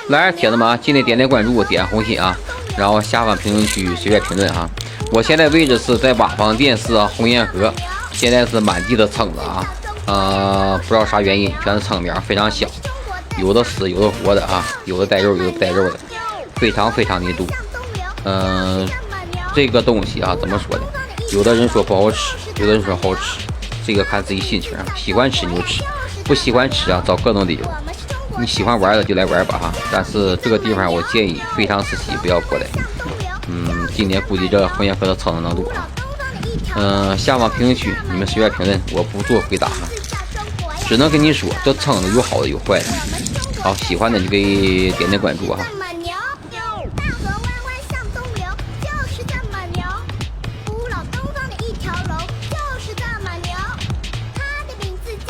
来，铁子们啊，记得点点关注，点红心啊，然后下方评论区随便评论啊。我现在位置是在瓦房店市红沿河，现在是满地的蛏子啊，不知道啥原因，全是蛏苗，非常小，有的死，有的活的啊，有的带肉，有的不带肉的，非常的多。这个东西啊，怎么说呢？有的人说不好吃，有的人说好吃，这个看自己心情啊，喜欢吃你就吃，不喜欢吃啊，找各种理由。你喜欢玩的就来玩吧哈，但是这个地方我建议非常时期不要过来。今年估计这红沿河的蛏子能多啊。下方评论区你们随便评论，我不做回答哈，只能跟你说这蛏子有好的有坏的。好，喜欢的就给点点关注哈。